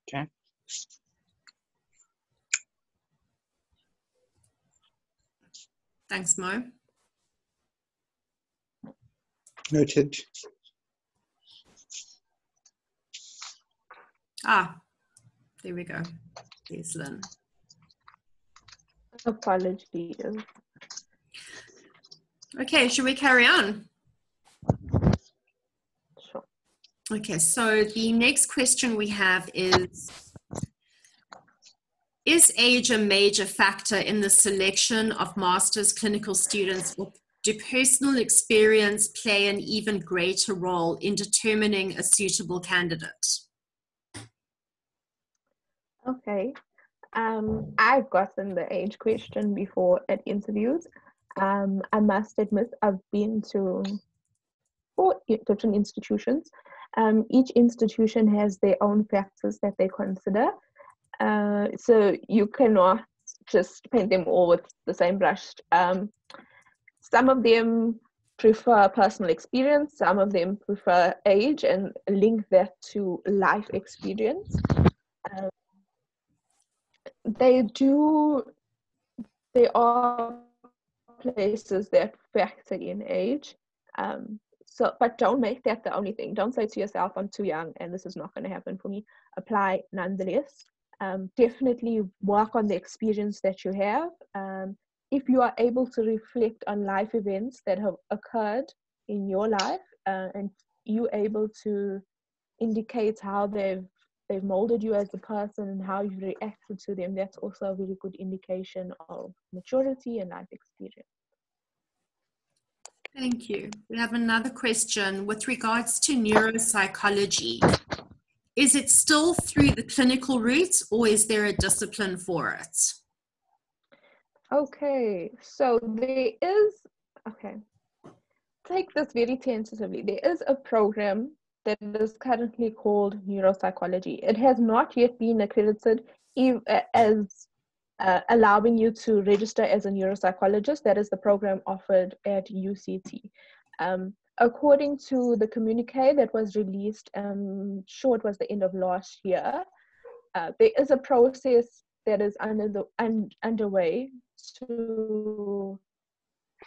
Okay. Thanks, Mo. Noted. Ah, there we go. There's Lynn. Apologies. Okay, should we carry on? Sure. Okay, so the next question we have is age a major factor in the selection of master's clinical students, or do personal experience play an even greater role in determining a suitable candidate? Okay. I've gotten the age question before at interviews. I must admit I've been to 4 different institutions. Each institution has their own factors that they consider. So you cannot just paint them all with the same brush. Some of them prefer personal experience, some of them prefer age and link that to life experience. There are places that factor in age. But don't make that the only thing. Don't say to yourself, I'm too young and this is not going to happen for me. Apply nonetheless. Definitely work on the experience that you have. If you are able to reflect on life events that have occurred in your life, and you're able to indicate how they've molded you as a person and how you've reacted to them, that's also a very good indication of maturity and life experience. Thank you. We have another question with regards to neuropsychology. Is it still through the clinical route, or is there a discipline for it? Okay, so there is, take this very tentatively. There is a program that is currently called neuropsychology. It has not yet been accredited as allowing you to register as a neuropsychologist. That is the program offered at UCT. According to the communique that was released, sure, it was the end of last year, there is a process that is underway to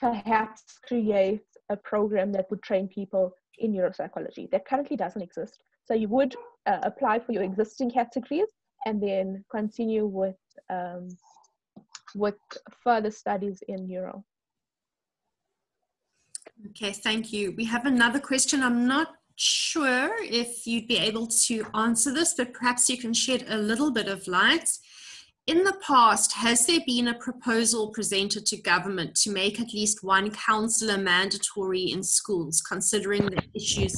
perhaps create a program that would train people in neuropsychology. That currently doesn't exist. So you would apply for your existing categories and then continue with further studies in neuro. Okay, thank you. We have another question. I'm not sure if you'd be able to answer this, but perhaps you can shed a little bit of light. In the past, has there been a proposal presented to government to make at least one counsellor mandatory in schools, considering the issues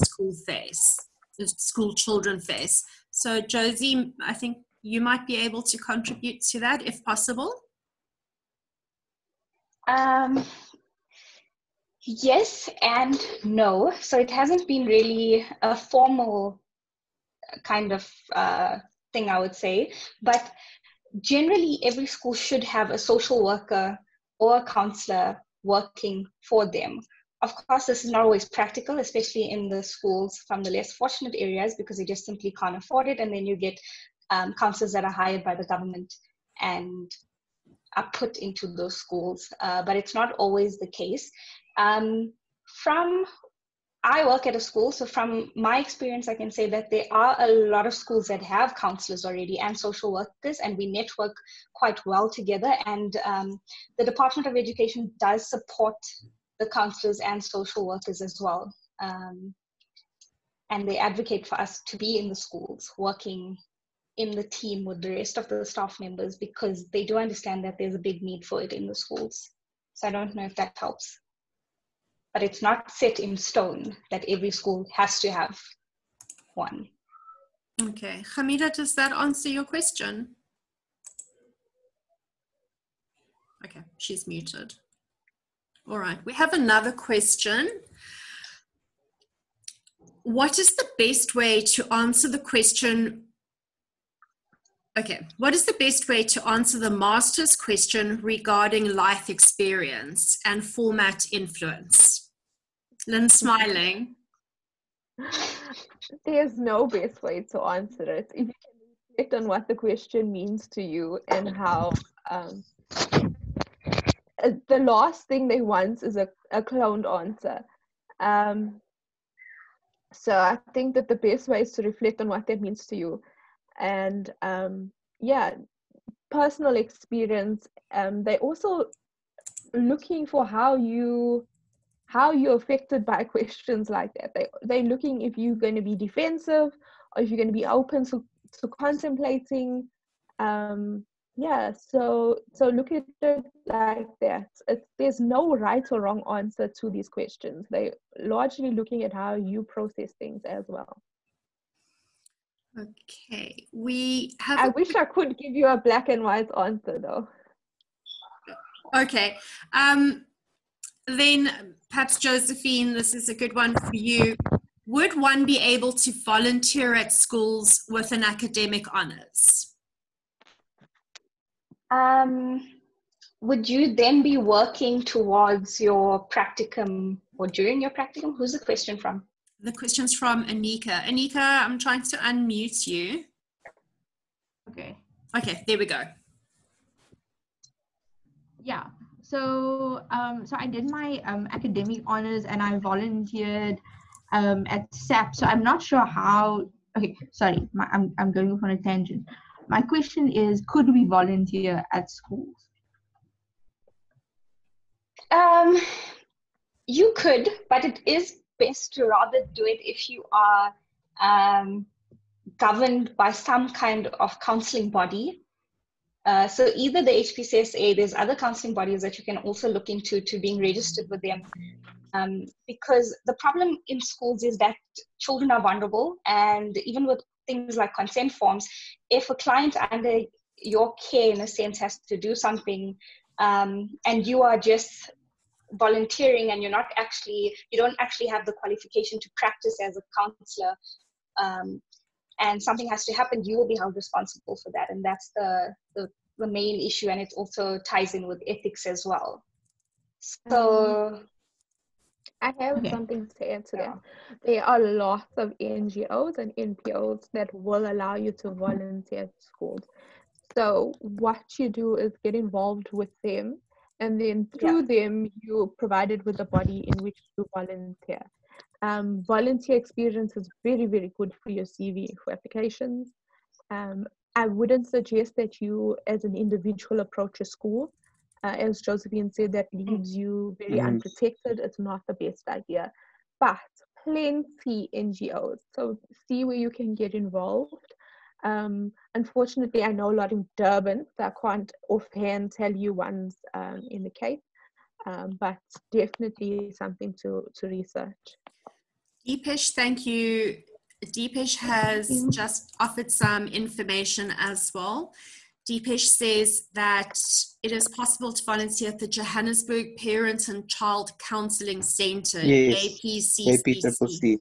school children face? So, Josie, I think you might be able to contribute to that if possible. Yes and no. So it hasn't been really a formal kind of thing, I would say. But generally, every school should have a social worker or a counselor working for them. Of course, this is not always practical, especially in the schools from the less fortunate areas, because they just simply can't afford it. And then you get counselors that are hired by the government and are put into those schools. But it's not always the case. I work at a school, so from my experience, I can say that there are a lot of schools that have counselors already and social workers, and we network quite well together. And the Department of Education does support the counselors and social workers as well. And they advocate for us to be in the schools, working in the team with the rest of the staff members, because they do understand that there's a big need for it in the schools. So I don't know if that helps. But it's not set in stone that every school has to have one. Okay. Hamida, does that answer your question? Okay, she's muted. All right, we have another question. What is the best way to answer the question? Okay, what is the best way to answer the master's question regarding life experience and format influence? Lynn smiling. There's no best way to answer it. If you can reflect on what the question means to you and how the last thing they want is a cloned answer. So I think that the best way is to reflect on what that means to you. And yeah, personal experience. They're also looking for how you're affected by questions like that. They're looking if you're going to be defensive or if you're going to be open to contemplating. Yeah, so look at it like that. There's no right or wrong answer to these questions. They're largely looking at how you process things as well. Okay, we have. I wish I could give you a black and white answer though. Okay, then perhaps Josephine, this is a good one for you. Would one be able to volunteer at schools with an academic honours? Would you then be working towards your practicum or during your practicum? Who's the question from? The question's from Anika. Anika, I'm trying to unmute you. Okay. Okay, there we go. Yeah. So I did my academic honors and I volunteered at SAP. So I'm not sure how. Okay, sorry, I'm going off on a tangent. My question is, could we volunteer at schools? You could, but it is best to rather do it if you are governed by some kind of counselling body. So either the HPCSA, there's other counselling bodies that you can also look into to being registered with them. Because the problem in schools is that children are vulnerable, and even with things like consent forms, if a client under your care in a sense has to do something and you are just volunteering and you don't actually have the qualification to practice as a counselor, and something has to happen, you will be held responsible for that. And that's the main issue, and it also ties in with ethics as well. So I have something to add to that. There are lots of NGOs and NPOs that will allow you to volunteer at schools. So what you do is get involved with them, and then through them, you're provided with a body in which to volunteer. Volunteer experience is very, very good for your CV, for applications. I wouldn't suggest that you as an individual approach a school. As Josephine said, that leaves you very unprotected. It's not the best idea. But plenty NGOs. So see where you can get involved. Unfortunately, I know a lot in Durban, so I can't offhand tell you ones in the Cape, but definitely something to research. Deepesh, thank you. Deepesh has just offered some information as well. Deepesh says that it is possible to volunteer at the Johannesburg Parent and Child Counselling Centre, Yes, APCCC.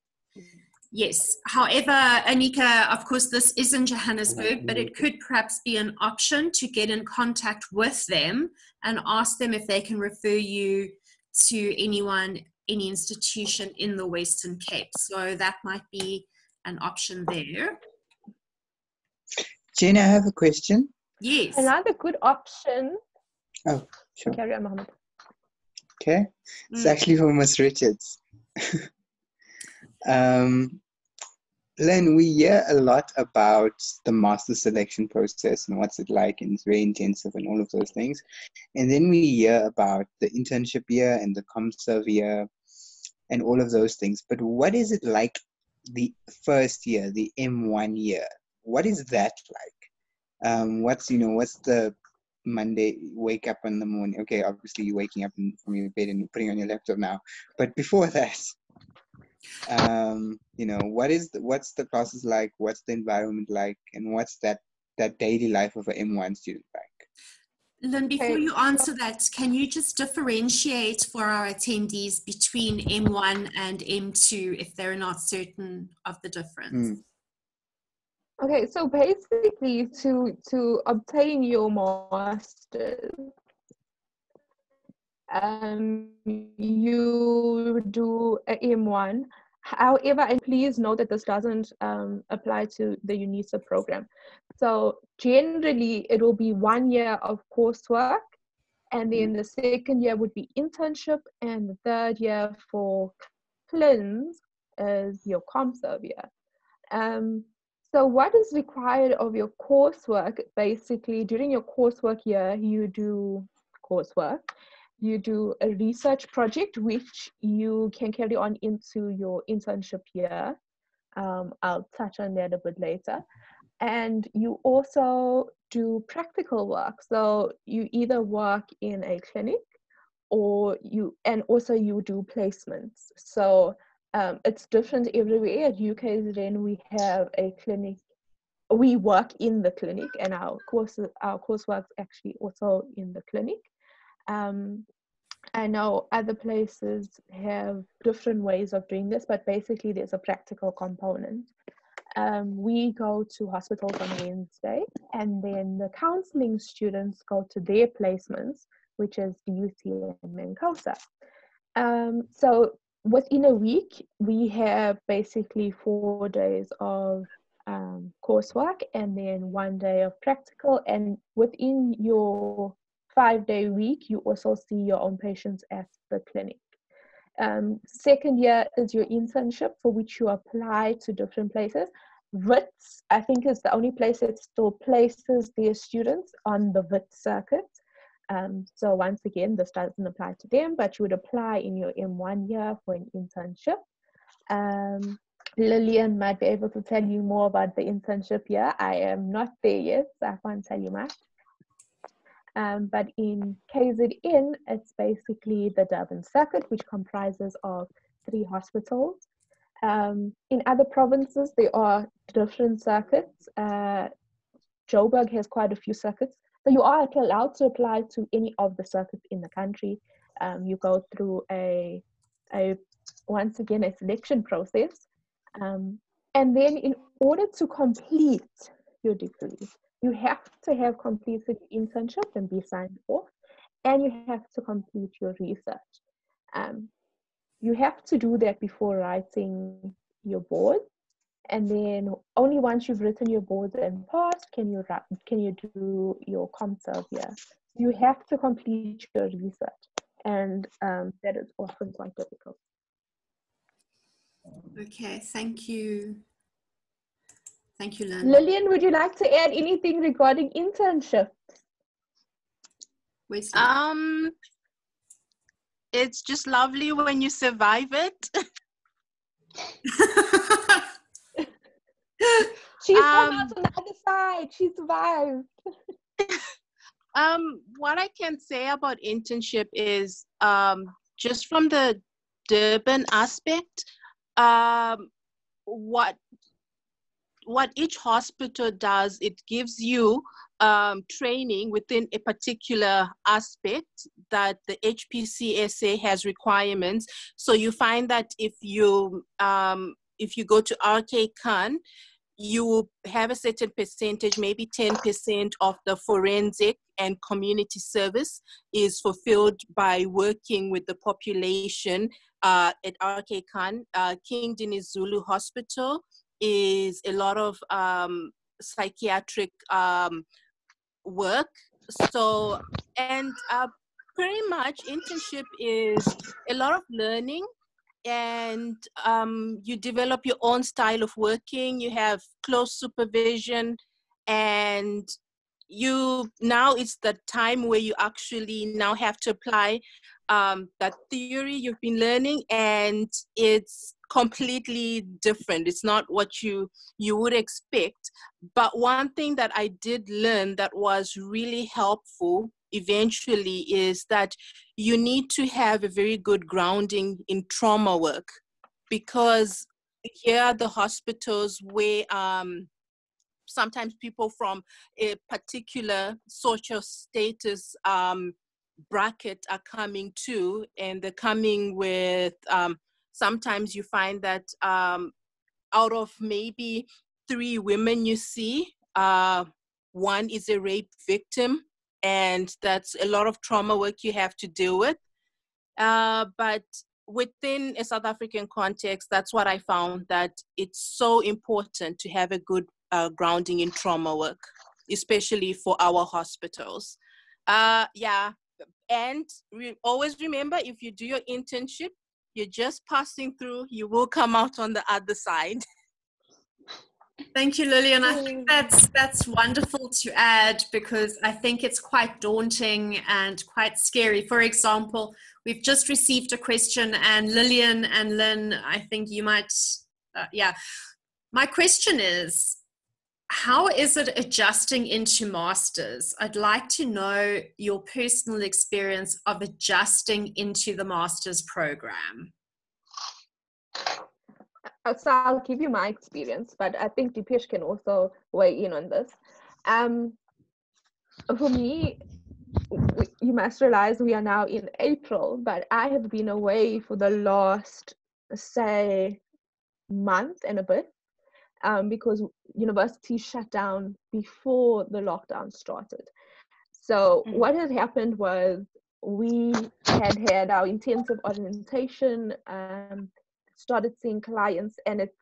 Yes. However, Anika, of course, this is in Johannesburg, but it could perhaps be an option to get in contact with them and ask them if they can refer you to any institution in the Western Cape. So that might be an option there. Jane, I have a question. Yes. Another good option. Oh, sure. Carry on, Mohammed. Okay. It's actually for Ms. Richards. Lynne, we hear a lot about the master selection process and what's it like, and it's very intensive and all of those things. And then we hear about the internship year and the ComServe year and all of those things. But what is it like the first year, the M1 year? What is that like? What's the Monday, wake up in the morning? Okay, obviously you're waking up from your bed and putting on your laptop now. But before that, what's the classes like? What's the environment like? And what's that daily life of an M1 student like? Lynne, before you answer that, can you just differentiate for our attendees between M1 and M2 if they're not certain of the difference? Okay, so basically to obtain your master's, you do a M1. However, and please note that this doesn't apply to the UNISA program. So generally, it will be 1 year of coursework, and then the second year would be internship, and the third year for CLINS is your ComServe year. So what is required of your coursework? Basically, during your coursework year, you do coursework. You do a research project, which you can carry on into your internship year. I'll touch on that a bit later. And you also do practical work. So you either work in a clinic or you do placements. So it's different everywhere. At UKZN, we have a clinic. We work in the clinic, and our coursework's actually also in the clinic. I know other places have different ways of doing this, but basically there's a practical component. We go to hospitals on Wednesday, and then the counselling students go to their placements, which is DUC and Mancosa. So within a week, we have basically 4 days of coursework and then 1 day of practical. And within your 5-day week, you also see your own patients at the clinic. Second year is your internship, for which you apply to different places. WITS, I think, is the only place that still places their students on the WITS circuit. So once again, this doesn't apply to them, but you would apply in your M1 year for an internship. Lillian might be able to tell you more about the internship year. I am not there yet, so I can't tell you much. But in KZN, it's basically the Durban circuit, which comprises of 3 hospitals. In other provinces, there are different circuits. Joburg has quite a few circuits. So you are allowed to apply to any of the circuits in the country. You go through once again, a selection process. And then in order to complete your degree, you have to have completed your internship and be signed off, and you have to complete your research. You have to do that before writing your board, and then only once you've written your board and passed can you do your ComServe year. You have to complete your research, and that is often quite difficult. Okay, thank you. Thank you, Lynne. Lillian, would you like to add anything regarding internship? It's just lovely when you survive it. She's come out on the other side. She survived. What I can say about internship is just from the Durban aspect, what each hospital does, it gives you training within a particular aspect that the PsySSA has requirements. So you find that if you go to RK Khan, you have a certain percentage, maybe 10% of the forensic and community service is fulfilled by working with the population at RK Khan. King Denis Zulu Hospital is a lot of psychiatric work. So, and pretty much internship is a lot of learning, and you develop your own style of working. You have close supervision, and now it's the time where you actually now have to apply that theory you've been learning, and it's completely different. It's not what you would expect. But one thing that I did learn that was really helpful eventually is that you need to have a very good grounding in trauma work, because here are the hospitals where sometimes people from a particular social status bracket are coming to, and they're coming with sometimes you find that out of maybe 3 women you see, 1 is a rape victim, and that's a lot of trauma work you have to deal with. But within a South African context, that's what I found, that it's so important to have a good grounding in trauma work, especially for our hospitals. Yeah, and always remember, if you do your internship, you're just passing through, you will come out on the other side. Thank you, Lillian. I think that's wonderful to add, because I think it's quite daunting and quite scary. For example, we've just received a question, and Lillian and Lynn, I think you might, yeah. My question is, how is it adjusting into masters? I'd like to know your personal experience of adjusting into the master's program. So I'll give you my experience, but I think Dipesh can also weigh in on this. For me, you must realize we are now in April, but I have been away for the last, say, month and a bit, because university shut down before the lockdown started. So what had happened was we had our intensive orientation, started seeing clients, and it's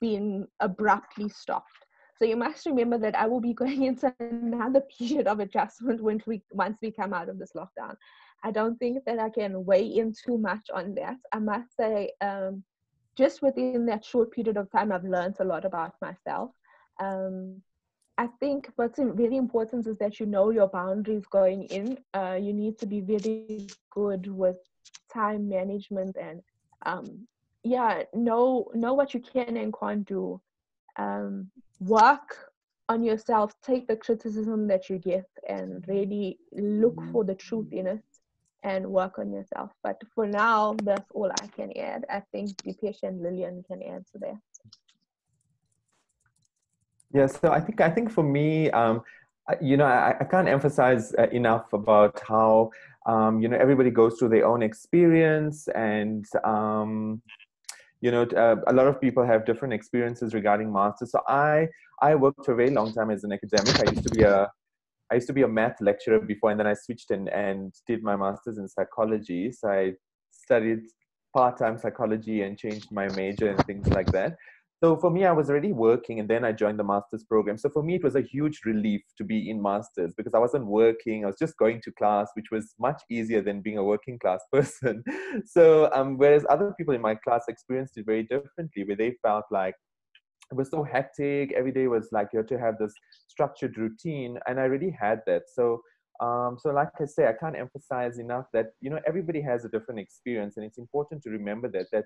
been abruptly stopped. So you must remember that I will be going into another period of adjustment once we come out of this lockdown. I don't think that I can weigh in too much on that. I must say, just within that short period of time, I've learned a lot about myself. I think what's very important is that you know your boundaries going in. You need to be very good with time management and know what you can and can't do. Work on yourself, take the criticism that you get and really look for the truth in it and work on yourself. But for now, that's all I can add. I think Dipesh and Lillian can answer that. Yeah, so I think for me, I can't emphasize enough about how everybody goes through their own experience, and a lot of people have different experiences regarding masters. So I worked for a very long time as an academic. I used to be a math lecturer before, and then I switched and did my master's in psychology. So I studied part-time psychology and changed my major and things like that. So for me, I was already working, and then I joined the master's program. So for me, it was a huge relief to be in master's, because I wasn't working. I was just going to class, which was much easier than being a working class person. So whereas other people in my class experienced it very differently, where they felt like it was so hectic. Every day was like you had to have this structured routine, and I already had that. So like I say, I can't emphasize enough that everybody has a different experience, and it's important to remember that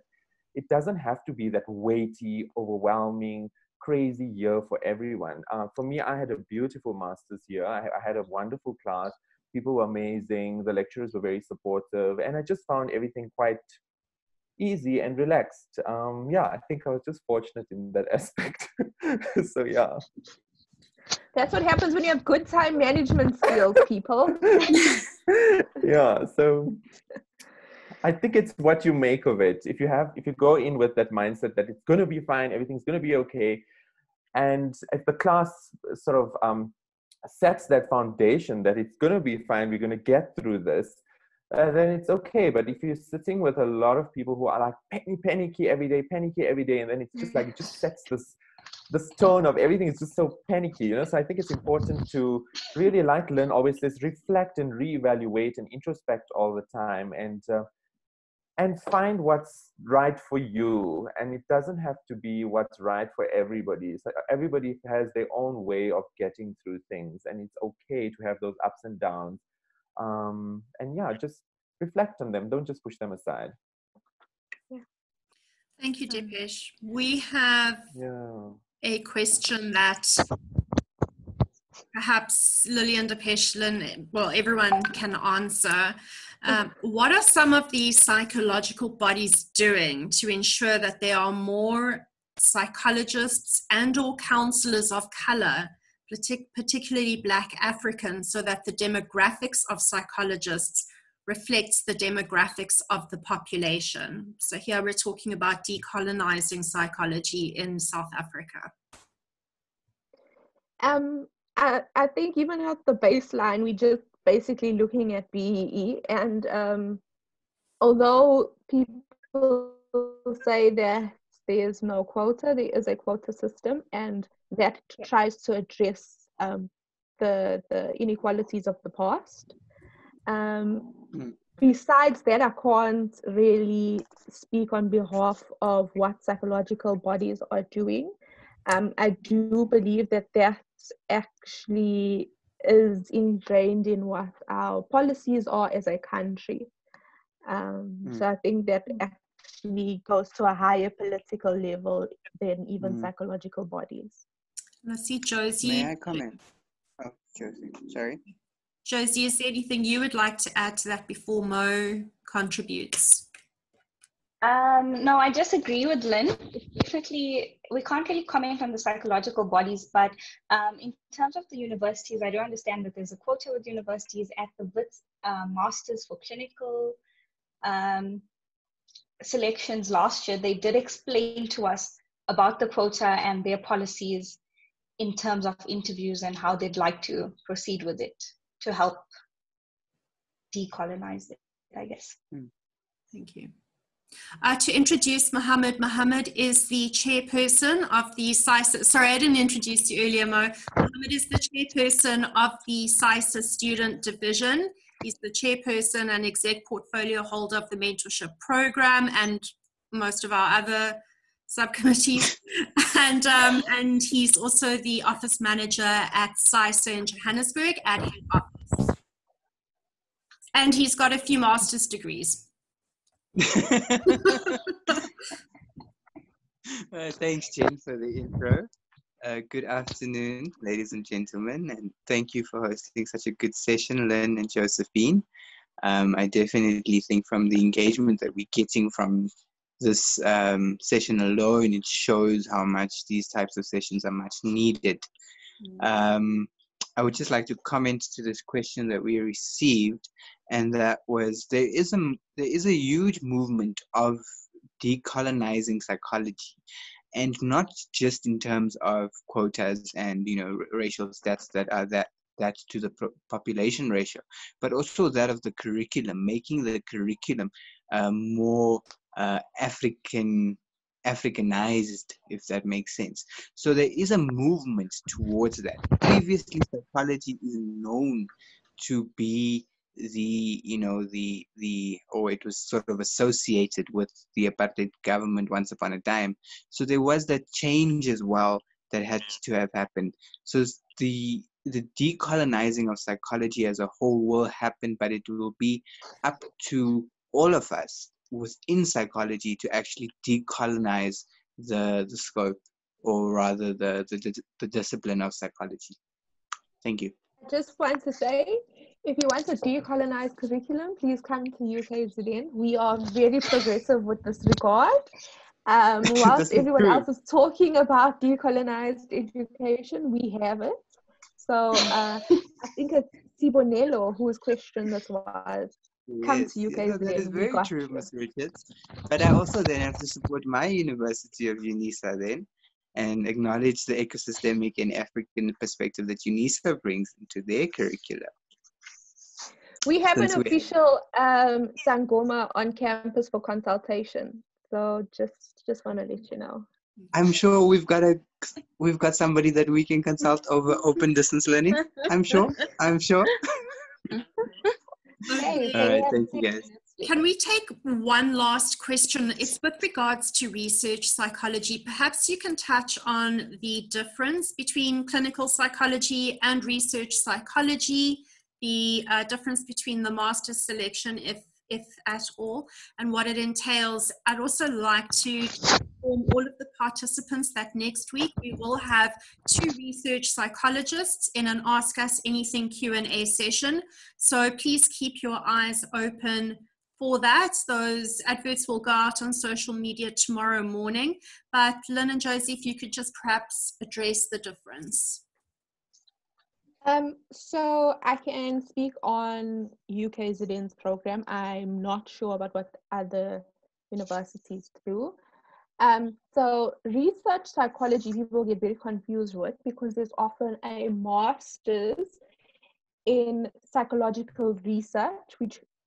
it doesn't have to be that weighty, overwhelming, crazy year for everyone. For me, I had a beautiful master's year. I had a wonderful class. People were amazing. The lecturers were very supportive, and I just found everything quite easy and relaxed. I think I was just fortunate in that aspect. So yeah. That's what happens when you have good time management skills, people. Yeah, so I think it's what you make of it. If you go in with that mindset that it's going to be fine, everything's going to be okay, and if the class sort of sets that foundation that it's going to be fine, we're going to get through this, then it's okay. But if you're sitting with a lot of people who are like panicky every day, and then it's just like it just sets this tone of everything is just so panicky, So I think it's important to really, like Lynn always says, reflect and reevaluate and introspect all the time, and find what's right for you. And it doesn't have to be what's right for everybody. So everybody has their own way of getting through things, and it's okay to have those ups and downs. Just reflect on them. Don't just push them aside. Thank you, Dipesh. We have a question that perhaps Lillian, Dipesh, Lynn, everyone can answer. What are some of these psychological bodies doing to ensure that there are more psychologists and or counselors of color, particularly Black Africans, so that the demographics of psychologists reflects the demographics of the population? So here we're talking about decolonizing psychology in South Africa. I think even at the baseline, we just basically looking at BEE, and although people people say that there is no quota, there is a quota system, and that tries to address the inequalities of the past. Besides that, I can't really speak on behalf of what psychological bodies are doing. I do believe that actually is ingrained in what our policies are as a country. So I think that actually goes to a higher political level than even psychological bodies. I see Josie. May I comment? Oh, Josie, sorry. Josie, is there anything you would like to add to that before Mo contributes? No, I just agree with Lynn. Definitely, we can't really comment on the psychological bodies, but in terms of the universities, I do understand that there's a quota with universities at the WITS Masters for Clinical selections last year. They did explain to us about the quota and their policies in terms of interviews and how they'd like to proceed with it to help decolonize it, I guess. Thank you. To introduce Mohammed. Mohammed is the chairperson of the PsySSA. Sorry, I didn't introduce you earlier, Mo. Mohammed is the chairperson of the PsySSA student division. He's the chairperson and exec portfolio holder of the mentorship program and most of our other subcommittees. And he's also the office manager at PsySSA in Johannesburg at head office. And he's got a few master's degrees. Thanks, Jen, for the intro. Good afternoon, ladies and gentlemen, and thank you for hosting such a good session, Lynne and Josephine. I definitely think from the engagement that we're getting from this session alone, it shows how much these types of sessions are much needed. I would just like to comment to this question that we received, and that was there is a huge movement of decolonizing psychology, and not just in terms of quotas and racial stats that are that to the population ratio, but also that of the curriculum, making the curriculum more Africanized, if that makes sense. So there is a movement towards that. Previously, psychology is known to be or it was sort of associated with the apartheid government once upon a time. So there was that change as well that had to have happened. So the decolonizing of psychology as a whole will happen, but it will be up to all of us within psychology to actually decolonize the scope, or rather the discipline of psychology. Thank you. I just want to say, if you want to decolonize curriculum, please come to UKZN. We are very progressive with this regard. Whilst everyone else is talking about decolonized education, we have it. So I think it's Sibonello whose question this was. Come to UKZN. That is very true, Ms. Richards. But I also then have to support my University of UNISA then, and acknowledge the ecosystemic and African perspective that UNISA brings into their curriculum. We have an official Sangoma on campus for consultation. So just want to let you know. I'm sure we've got somebody that we can consult over open distance learning. I'm sure. Okay, all right, thank you guys. Can we take one last question? It's with regards to research psychology. Perhaps you can touch on the difference between clinical psychology and research psychology, the difference between the master's selection, if at all, and what it entails. I'd also like to inform all of the participants that next week we will have 2 research psychologists in an Ask Us Anything Q&A session. So please keep your eyes open for that. Those adverts will go out on social media tomorrow morning. But Lynne and Josie, if you could just perhaps address the difference. So I can speak on UKZN's program. I'm not sure about what other universities do. So research psychology, people get very confused with, because there's often a master's in psychological research,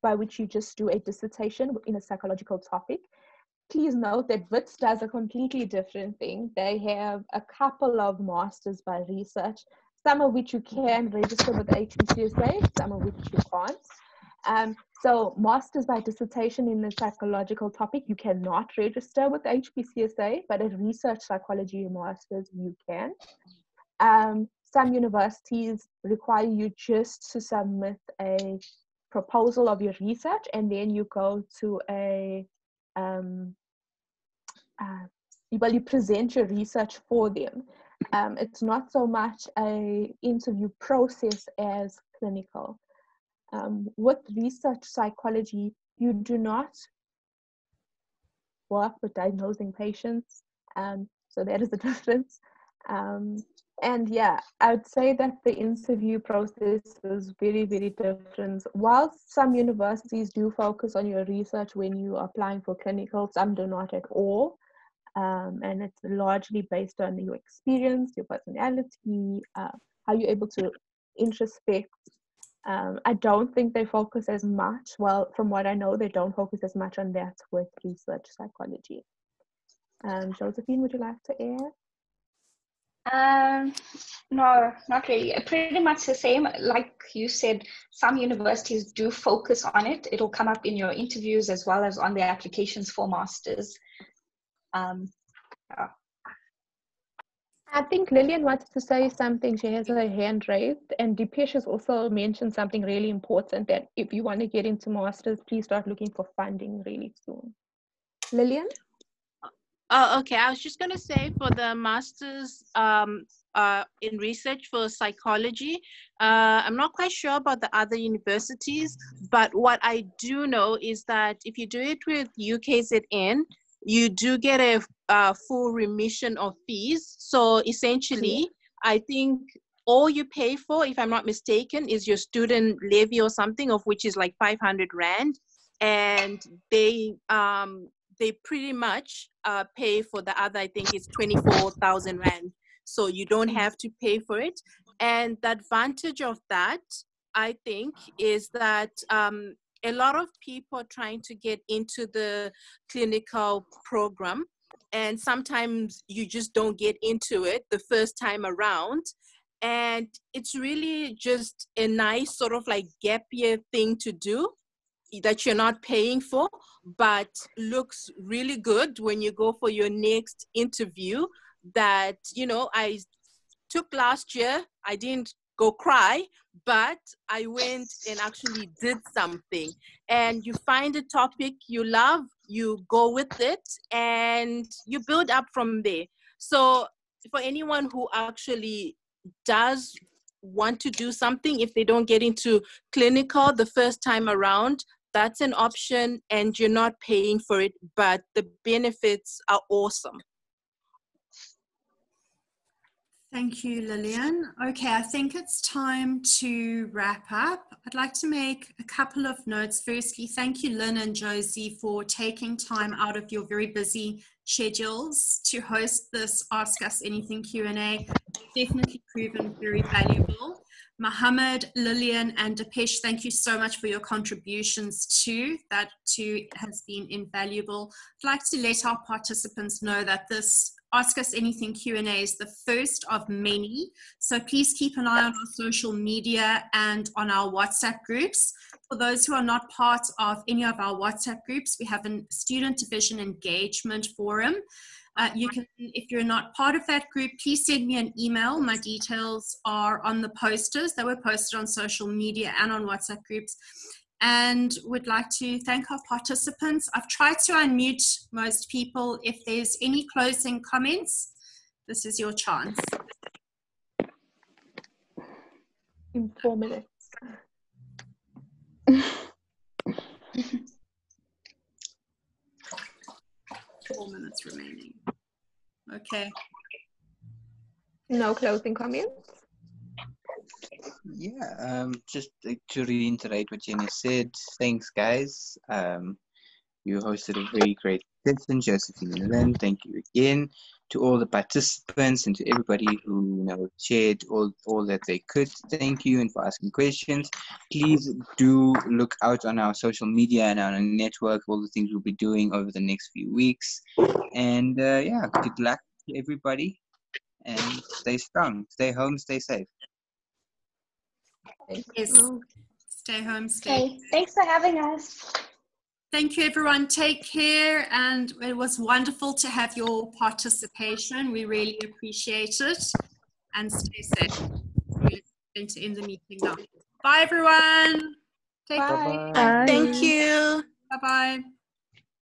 by which you just do a dissertation in a psychological topic. please note that WITS does a completely different thing. They have a couple of masters by research, some of which you can register with HPCSA, some of which you can't. So masters by dissertation in a psychological topic, you cannot register with HPCSA, but a research psychology masters, you can. Some universities require you just to submit a proposal of your research, and then you go to you present your research for them. It's not so much a interview process as clinical. With research psychology, you do not work with diagnosing patients, so that is the difference. And yeah, I would say that the interview process is very, very different. While some universities do focus on your research when you are applying for clinical, some do not at all. And it's largely based on your experience, your personality, how you're able to introspect. I don't think they focus as much. Well, from what I know, they don't focus as much on that with research psychology. Josephine, would you like to add? No, not really. Pretty much the same. Like you said, some universities do focus on it. It'll come up in your interviews as well as on the applications for masters. Yeah. I think Lillian wanted to say something. She has her hand raised, and Dipesh has also mentioned something really important, that if you want to get into masters, please start looking for funding really soon. Lillian? Oh, okay. I was just going to say, for the masters in research for psychology, I'm not quite sure about the other universities, but what I do know is that if you do it with UKZN, you do get a full remission of fees. So essentially, I think all you pay for, if I'm not mistaken, is your student levy or something, of which is like 500 Rand. And they pretty much pay for the other, I think it's 24,000 Rand. So you don't have to pay for it. And the advantage of that, I think, is that a lot of people are trying to get into the clinical program, and sometimes you just don't get into it the first time around. And it's really just a nice sort of like gap year thing to do that you're not paying for, but looks really good when you go for your next interview. That, you know, I took last year, I didn't go cry, but I went and actually did something. And you find a topic you love, you go with it, and you build up from there. So for anyone who actually does want to do something, if they don't get into clinical the first time around, that's an option, and you're not paying for it, but the benefits are awesome. Thank you, Lillian. Okay, I think it's time to wrap up. I'd like to make a couple of notes. Firstly, thank you, Lynn and Josie, for taking time out of your very busy schedules to host this Ask Us Anything Q&A. Definitely proven very valuable. Mohammed, Lillian, and Dipesh, thank you so much for your contributions too. That too has been invaluable. I'd like to let our participants know that this Ask Us Anything Q&A is the first of many. So please keep an eye on our social media and on our WhatsApp groups. For those who are not part of any of our WhatsApp groups, we have a Student Division Engagement Forum. You can, if you're not part of that group, please send me an email. My details are on the posters that were posted on social media and on WhatsApp groups. And would like to thank our participants. I've tried to unmute most people. If there's any closing comments, this is your chance. In 4 minutes. 4 minutes remaining. Okay. No closing comments? Yeah, just to reiterate what Jenny said, thanks guys. You hosted a very great session, Josephine and Lynn. Thank you again. to all the participants and to everybody who shared all that they could. Thank you, and for asking questions. Please do look out on our social media and our network, all the things we'll be doing over the next few weeks. And yeah, good luck to everybody, and stay strong, stay home, stay safe. Yes. Stay home, stay. Okay, thanks for having us. Thank you, everyone. Take care, and it was wonderful to have your participation. We really appreciate it, and stay safe. We're going to end the meeting now. Bye, everyone. Take care. Bye. Bye. Thank you. Bye-bye.